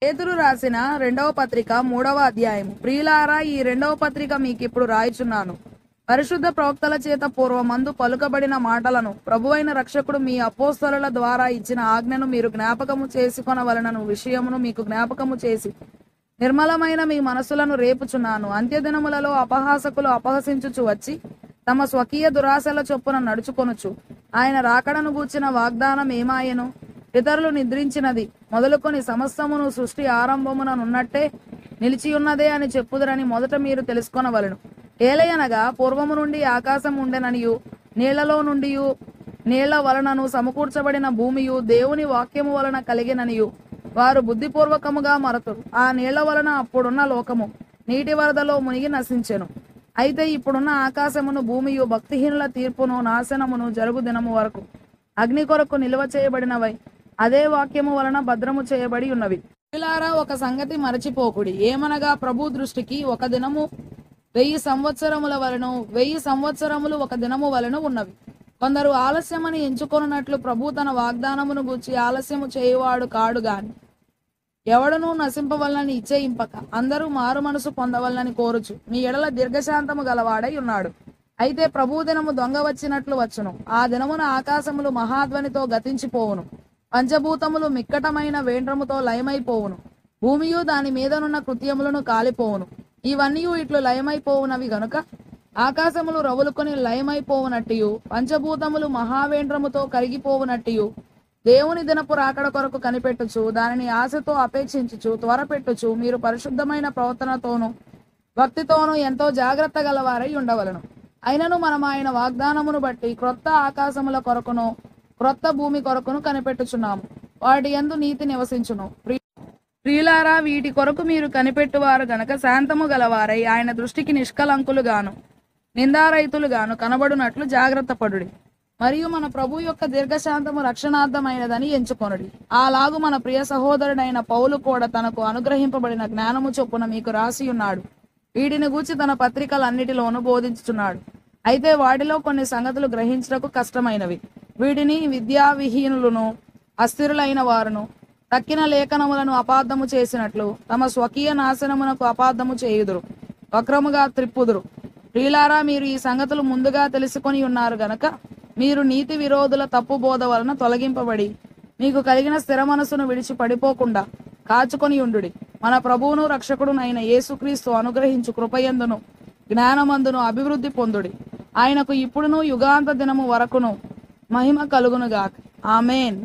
పేతురు రాసిన 2వ పత్రిక 3వ అధ్యాయము. ప్రియులారా, ఈ 2వ పత్రిక మీకిప్పుడు రాయుచున్నాను. పరిశుద్ధ ప్రవక్తల చేత పూర్వమందు పలుకబడిన మాటలను, ప్రభువైన రక్షకుడు మీ అపోస్తలుల ద్వారా ఇచ్చిన ఆజ్ఞను మీరు జ్ఞాపకము చేసుకొనవలనను విషయమును మీకు జ్ఞాపకము చేసి నిర్మలమైన మీ మనసులను రేపుచున్నాను. అంత్యదినములలో అపహాసకులు అపహసించుచు వచ్చి తమ స్వకీయ దురాశల చొప్పున నడుచుకొనుచు ఆయన రాకడను గూర్చిన వాగ్దానం ఏమాయెను? పితరులు నిద్రించినది మొదలుకొని సమస్తమును సృష్టి ఆరంభముననున్నట్టే నిలిచియున్నదే అని చెప్పుదురని మొదట మీరు తెలుసుకొనవలెను. ఏలయనగా పూర్వము నుండి ఆకాశం ఉండెననియు, నీళ్లలో నుండి నీళ్ల వలనను సమకూర్చబడిన భూమియు దేవుని వాక్యము వలన కలిగిననియు వారు బుద్ధిపూర్వకముగా మరతురు. ఆ నీళ్ల వలన అప్పుడున్న లోకము నీటి వరదలో మునిగి నశించెను. అయితే ఇప్పుడున్న ఆకాశమును భూమియు భక్తిహీనుల తీర్పును నాశనమును జరుగు దినము వరకు అగ్ని కొరకు నిల్వ చేయబడినవై అదే వాక్యము వలన భద్రము చేయబడి ఉన్నవి. పిల్లారా, ఒక సంగతి మరచిపోకుడి. ఏమనగా ప్రభు దృష్టికి ఒక దినము 1000 సంవత్సరముల వలన 1000 సంవత్సరములు ఒక దినము వలన ఉన్నవి. కొందరు ఆలస్యమని ఎంచుకొనున్నట్లు ప్రభు తన వాగ్దానమును గూర్చి ఆలస్యము చేయువాడు కాడు గాని ఎవడనూ నశింపవలనని ఇచ్చేయింపక అందరూ మారు మనసు పొందవలనని కోరుచు మీ ఎడల దీర్ఘశాంతము గలవాడై ఉన్నాడు. అయితే ప్రభు దినము దొంగ వచ్చినట్లు వచ్చును. ఆ దినమున ఆకాశములు మహాధ్వనితో గతించిపోవును, పంచభూతములు మిక్కటమైన వేండ్రముతో లయమైపోవును, భూమియు దాని మీదనున్న కృత్యములను కాలిపోవును. ఇవన్నీ ఇట్లు లయమైపోవునవి గనుక ఆకాశములు రవులుకొని లయమైపోవునట్టియు పంచభూతములు మహావేంద్రముతో కరిగిపోవునట్టియు దేవుని దినపు రాకడ కొరకు కనిపెట్టుచు దానిని ఆశతో అపేక్షించుచు త్వరపెట్టుచు మీరు పరిశుద్ధమైన ప్రవర్తనతోనూ భక్తితోనూ ఎంతో జాగ్రత్త గలవారై ఉండవలను. అయినను మనం ఆయన వాగ్దానమును బట్టి క్రొత్త ఆకాశముల కొరకును క్రొత్త భూమి కొరకును కనిపెట్టుచున్నాము. వాటి యందు నీతి నివసించును. ప్రియులారా, వీటి కొరకు మీరు కనిపెట్టువారు గనక శాంతము గలవారై ఆయన దృష్టికి నిష్కలంకులుగాను నిందారహితులుగాను కనబడునట్లు జాగ్రత్త పడుడి. మరియు మన ప్రభు యొక్క దీర్ఘశాంతము రక్షణార్థమైనదని ఎంచుకొనుడి. అలాగు మన ప్రియ సహోదరుడైన పౌలు కూడా తనకు అనుగ్రహింపబడిన జ్ఞానము చొప్పున మీకు రాసి ఉన్నాడు. వీటిని గూర్చి తన పత్రికలన్నిటిలోనూ బోధించుచున్నాడు. అయితే వాటిలో కొన్ని సంగతులు గ్రహించుటకు కష్టమైనవి. వీటిని విద్యావిహీనులను అస్థిరులైన వారును తక్కిన లేఖనములను అపార్థము చేసినట్లు తమ స్వకీయ నాశనమునకు అపార్థము చేయుదురు, వక్రముగా త్రిప్పుదురు. ప్రియులారా, మీరు ఈ సంగతులు ముందుగా తెలుసుకొని ఉన్నారు గనక మీరు నీతి విరోధుల తప్పు బోధ వలన తొలగింపబడి మీకు కలిగిన స్థిర మనసును విడిచి పడిపోకుండా కాచుకొని ఉండుడి. మన ప్రభువును రక్షకుడునైన యేసుక్రీస్తు అనుగ్రహించు కృపయందును జ్ఞానమందును అభివృద్ధి పొందుడి. ఆయనకు ఇప్పుడును యుగాంత దినము వరకును మహిమ కలుగునుగాక. ఆమేన్.